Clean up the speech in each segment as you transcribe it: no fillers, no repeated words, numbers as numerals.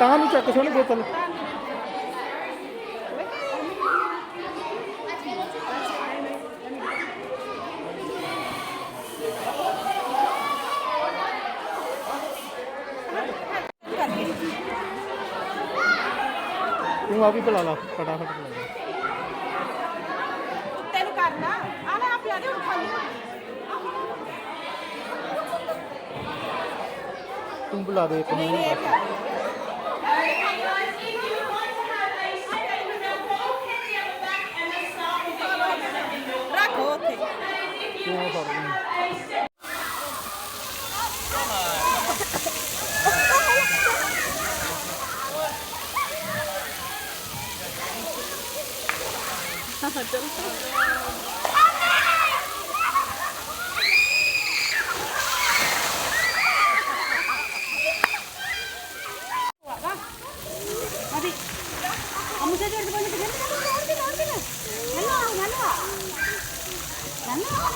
ਤਾਂ ਨੂੰ ਚੱਕ ਸੁਣ ਬੋਤਲ तू आप ही पिला ला फटाफट पिला ला तेन करना आले आप याद है खाली तुम पिला दे एक मिनट रखो ओथे क्यों कर रही चल अभी हम मुझे जोड़ बंद कर हेलो हेलो हेलो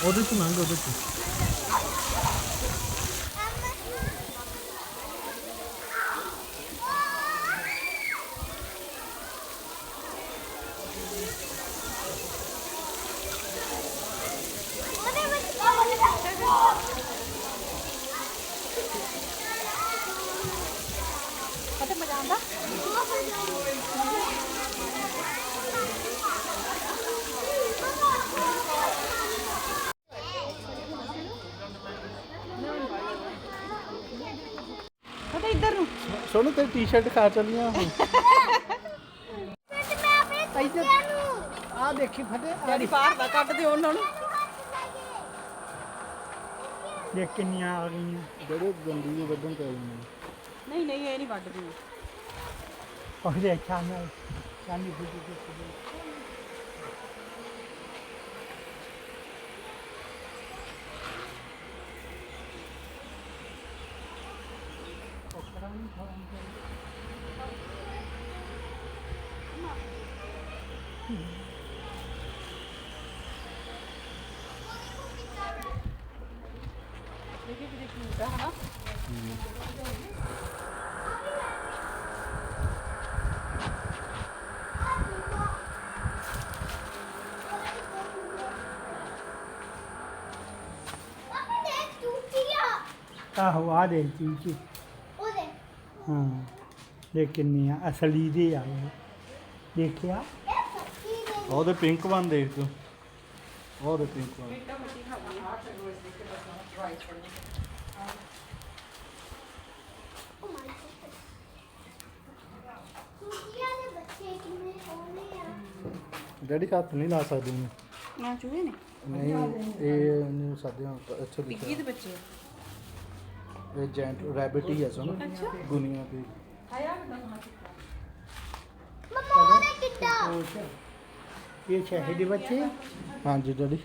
ਉਹਦੇ ਚ ਮੰਗ ਉਹਦੇ ਚ पता मजा आंदा पता इधर नु ਸੁਣ ਤੇ ਟੀ-ਸ਼ਰਟ ਖਾ ਚਲੀਆਂ ਆ ਦੇਖੀ ਫਤੇ ਜਿਹੜੀ ਬਾਹਰ ਦਾ ਕੱਢ ਦਿਓ ਉਹਨਾਂ ਨੂੰ ਦੇਖ ਕਿੰਨੀਆਂ ਆ ਗਈਆਂ ਜਿਹੜੇ ਗੰਦੀ ਦੇ ਵੱਢਣ ਪੈ ਜਾਂਦੇ ਨਹੀਂ ਨਹੀਂ ਇਹ ਨਹੀਂ ਵੱਢਦੀ ਉਹਦੇ ਚਾਨਲ ਚਾਨੀ ਬੁੱਢੀ ਦੇ देखिए कितनी क्यूट है ना ਆਹੋ ਆ ਦੇ ਚੀਚੀ ਹਾਂ ਦੇਖ ਕਿੰਨੀਆਂ ਅਸਲੀ ਦੇ ਆਏ ਦੇਖਿਆ ਉਹਦੇ ਪਿੰਕ ਵਨ ਦੇਖ ਤੂੰ ਉਹਦੇ ਪਿੰਕ ਵਨ ਡੈਡੀ ਹੱਥ ਨਹੀਂ ਲਾ ਸਕਦੇ ਨੇ ਨਾ ਚੂਹੇ ਨੇ ਨਹੀਂ ਇਹ ਨੂੰ ਸਾਦਿਆਂ ਅੱਛਾ ਪਿੱਗੀ ਦੇ ਬੱਚੇ ਇਹ ਜੈਂਟ ਰੈਬਿਟ ਹੀ ਹੈ ਸੁਣ ਦੁਨੀਆ ਦੀ ਆਇਆ ਮਮਾ ਨੇ ਕਿੱਡਾ ਇਹ ਸ਼ਹਿਦ ਦੇ ਬੱਚੇ ਹਾਂਜੀ ਡੈਡੀ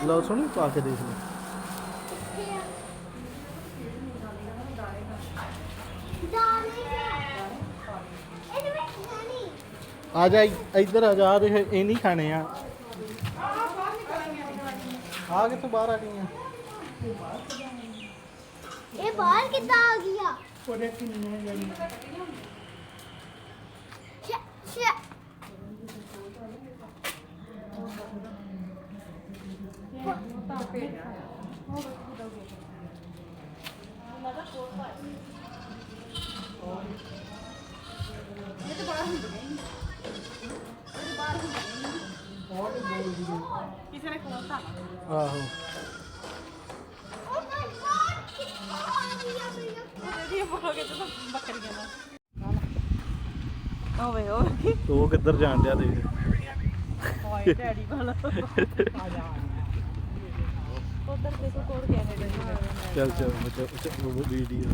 ਲਓ ਸੁਣੀ ਪਾ ਕੇ ਦੇਖ ਲਓ ਆ ਜਾ ਇੱਧਰ ਆ ਜਾ ਦੇਖ ਇਹ ਨਹੀਂ ਖਾਣੇ ਆ ਆ ਕਿੱਥੋਂ ਬਾਹਰ ਆ ਗਈਆਂ ਇਹ ਬਾਹਰ ਕਿੱਦਾਂ ਆ ਗਿਆ ਉਹਦੇ ਕਿੰਨੇ ਜਾਨੀ ਇਹ ਤਾਂ ਬਾਹਰ ਹੁੰਦੇ ਨੇ ਇਹ ਤਾਂ ਬਾਹਰ ਹੁੰਦੇ ਨੇ ਕਿਸੇ ਨੇ ਖੋਲਤਾ ਆਹੋ ਓ ਮਾਈ ਗॉड ਕਿੱਥੋਂ ਆ ਗਈਆਂ ਮੇਰੀਆਂ ਉਹਦੀ ਬੋਲੋਗੇ ਤਾਂ ਬੱਕਰੀਆਂ ਦਾ ਓਏ ਓਏ ਉਹ ਕਿੱਧਰ ਜਾਣ ਡਿਆ ਦੇਖ ਓਏ ਡੈਡੀ ਵਾਲਾ ਆ ਜਾ ਉਧਰ ਦੇਖੋ ਕੋੜ ਗਿਆ ਹੈ ਚੱਲ ਚੱਲ ਉਹ ਵੀਡੀਓ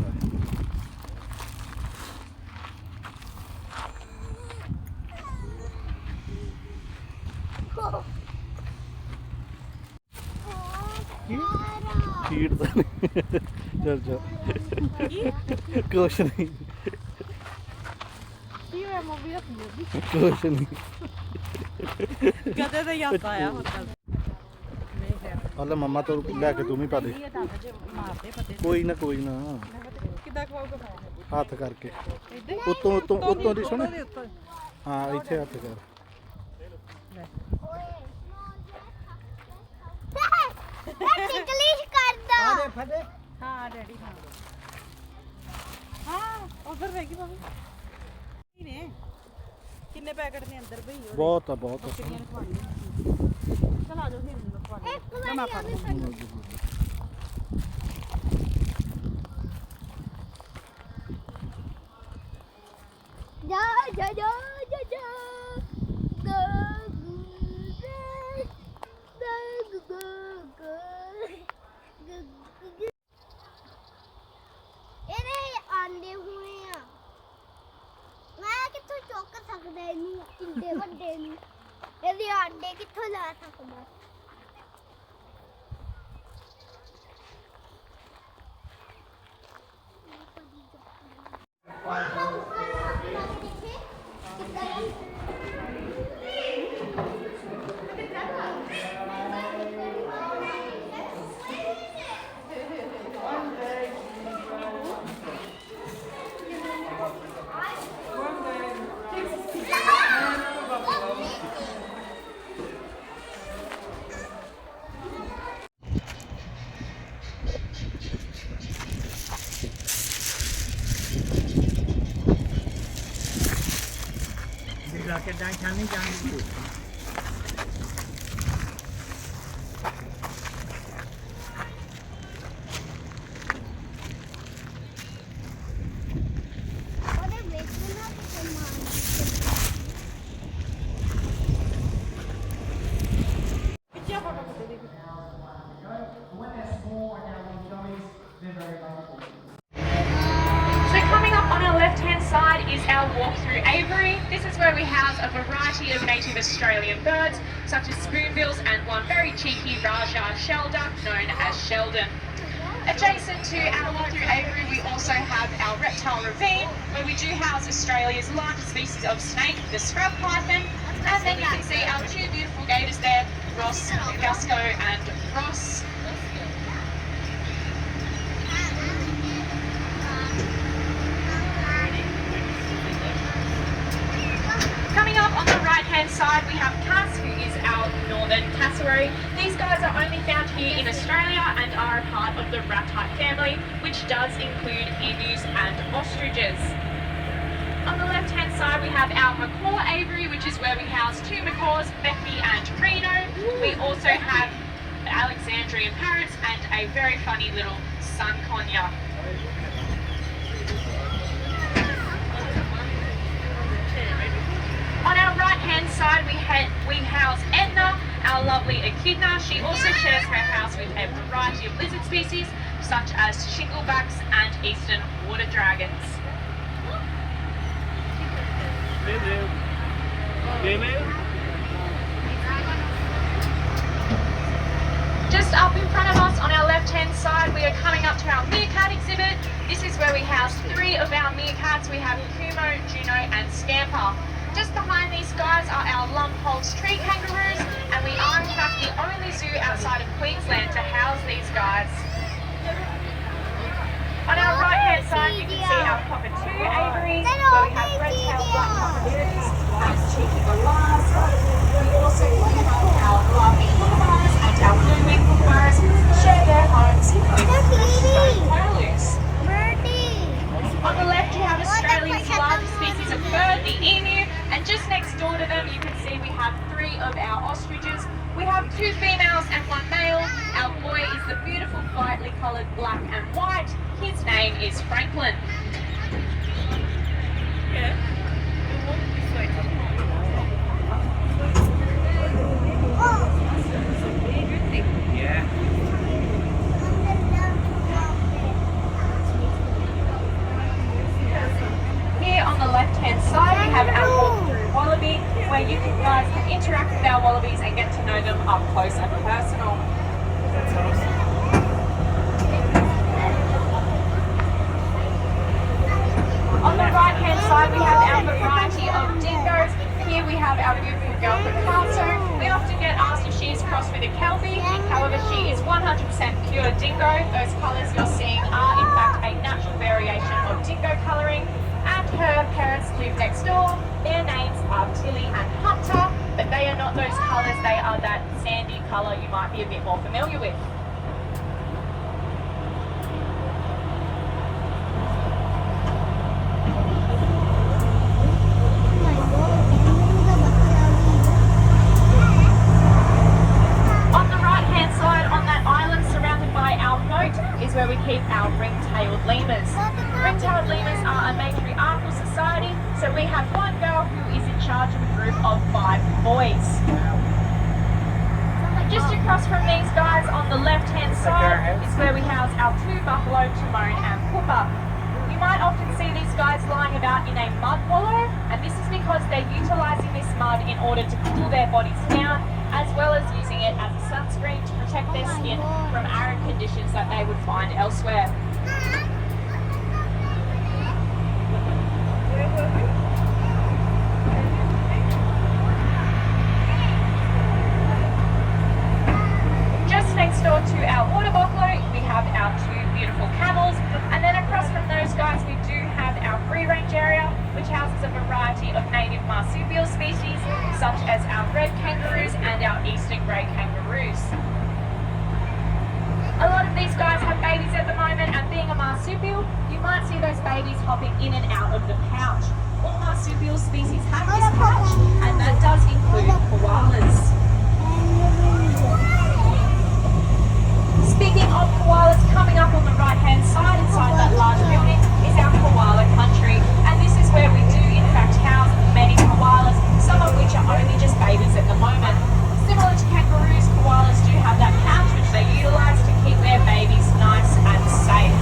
ਕੀੜ ਤਾਂ ਨਹੀਂ ਚੱਲ ਚੱਲ ਕੁਛ ਨਹੀਂ ਕੀ ਹੋਇਆ ਮੂਵੀ ਦਾ ਕੁਛ ਨਹੀਂ ਗਦੇ ਦਾ ਯਾਦ ਆਇਆ ਹੁਣ ਚੱਲ ਹਲੇ ਮੰਮਾ ਤੋਂ ਲੈ ਕੇ ਤੂੰ ਵੀ ਪਾ ਦੇ ਇਹ ਤਾਂ ਜੇ ਮਾਰਦੇ ਪਤੇ ਕੋਈ ਨਾ ਕਿੱਦਾਂ ਖਵਾਉਗਾ ਹੱਥ ਕਰਕੇ ਇੱਦਾਂ ਉੱਤੋਂ ਦੀ ਸੁਣ ਹਾਂ ਇੱਥੇ ਹੱਥ ਕਰ ਇੰਗਲਿਸ਼ ਕਰਦਾ ਹਾਂ ਡੈਡੀ ਹਾਂ ਉਧਰ ਰਹਿ ਗਈ ਬਾਬੂ ਨੇ ਕਿੰਨੇ ਪੈਕਟ ਨੇ ਅੰਦਰ ਭਈ ਬਹੁਤ ਆ ਕਿੰਨੀਆਂ ਖਵਾਉਣੀਆਂ ਚਲ ਆ ਜਾਓ ਫਿਰ ਮੈਨੂੰ ਖਵਾ ਇੱਕ ਵਾਰੀ ਆਵੇ ਸਾਨੂੰ ਜਾ ਜਾ ਜਾ ਜਾ ਜਾ ਇਹਦੇ ਆਂਡੇ ਹੋਏ ਆ ਮੈਂ ਕਿੱਥੋਂ ਚੁੱਕ ਸਕਦਾ ਇਹਨੂੰ ਇੰਨੇ ਵੱਡੇ ਨੂੰ ਇਹਦੇ ਆਂਡੇ ਕਿੱਥੋਂ ਲਾ ਸਕਦਾ So coming up on our left-hand side is our walk through aviary. This is where we house a variety of native Australian birds, such as spoonbills and one very cheeky Rajah shell duck known as Sheldon. Adjacent to our walk through aviary, we also have our reptile ravine, where we do house Australia's largest species of snake, the scrub python. And then you can see our two beautiful gators there, Ross, Gusco and Ross. Coming up on the right-hand side, we have Cass, who is our northern cassowary. These guys are only found here in Australia and are a part of the rat-type family, which does include emus and ostriches. On the left-hand side, we have our macaw aviary, which is where we house two macaws, Becky and Reno. We also have Alexandrian parrots and a very funny little sun conure. On our right-hand side, we house Edna, our lovely echidna. She also shares her house with a variety of lizard species, such as shinglebacks and eastern water dragons. Just up in front of us on our left-hand side, we are coming up to our meerkat exhibit. This is where we house three of our meerkats. We have Kumo, Juno and Scamper. Just behind these guys are our Lumholtz tree kangaroos, and we are in fact the only zoo outside of Queensland to house these guys. On our right-hand side, you can see our cockatoo aviary, where we have red-tailed black cockatoos and cheeky galahs. We also have our lovely kookaburras and our blue-winged kookaburras share their homes with stone curlews. On the left, you have Australia's largest species of bird, the emu, and just next door to them, you can see we have three of our ostriches, We have 2 females and 1 male. Our boy is the beautiful brightly coloured black and white. His name is Franklin. Here on the left-hand side, we have our walk-through wallaby, where you guys can interact with our wallabies and get to know them up close and personal. On the right-hand side, we have our variety of dingoes. Here we have our beautiful girl Picasso. We often get asked if she is crossed with a Kelpie. However, she is 100% pure dingo. Those colours you're seeing are in fact a natural variation of dingo colouring. And her parents live next door. Their names are Tilly and Hunter, but they are not those colours. They are that sandy colour you might be a bit more familiar with. Is where we keep our ring-tailed lemurs. Ring-tailed lemurs are a matriarchal society, so we have one girl who is in charge of a group of 5 boys. Just across from these guys on the left-hand side is where we house our 2 buffalo, Timon and Pushpa. You might often see these guys lying about in a mud wallow, and this is because they're utilising this mud in order to cool their bodies down, as well as using it as a sunscreen to protect their skin from arid conditions that they would find elsewhere. Just next door to our water buffalo, we have our 2 beautiful camels, and then across from those guys we do have our free-range area, which houses a variety of native marsupial species, such as our red kangaroos and our eastern grey kangaroos. A lot of these guys have babies at the moment, and being a marsupial, you might see those babies hopping in and out of the pouch. All marsupial species have this pouch, and that does include koalas. Speaking of koalas, coming up on the right-hand side inside that large building is our koala country, and this is where we do in fact house many koalas, some of which are only just babies at the moment. Similar to kangaroos, koalas do have that pouch which they utilise to keep their babies nice and safe.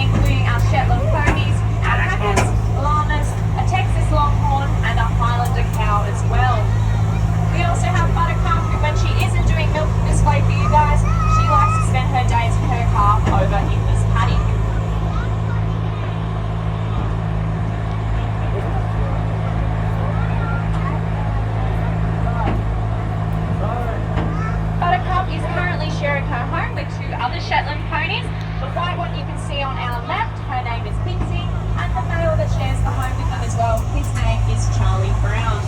Including our Shetland ponies, alpacas, llamas, a Texas longhorn, and a Highlander cow as well. We also have Buttercup, who when she isn't doing milk display for you guys, she likes to spend her days with her calf over in this paddock. Buttercup is currently sharing her home with 2 other Shetland ponies. The white one you can see on our left, her name is Pixie, and the male that shares the home with them as well, his name is Charlie Brown.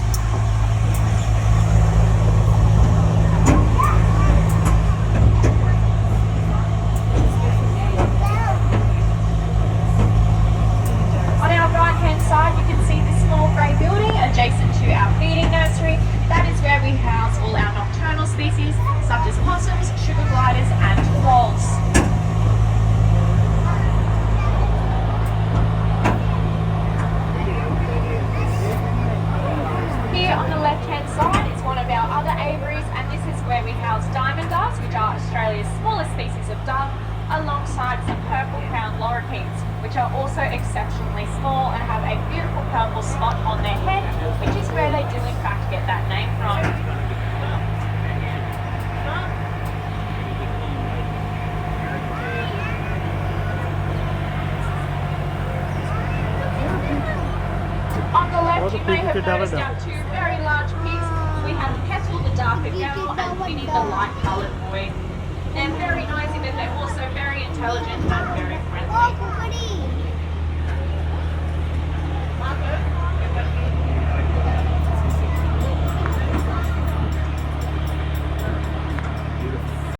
On our right-hand side, you can see this small grey building adjacent to our feeding nursery. That is where we house all our nocturnal species, such as possums, sugar gliders, and quolls. On the left-hand side is one of our other aviaries, and this is where we house diamond doves, which are Australia's smallest species of dove, alongside some purple crowned lorikeets, which are also exceptionally small and have a beautiful purple spot on their head, which is where they do in fact get that name from. On the left, you may have noticed our 2 very large pigs. We have Petal, the darker girl, and Winnie, the light-coloured boy. They're very noisy, but they're also very intelligent and very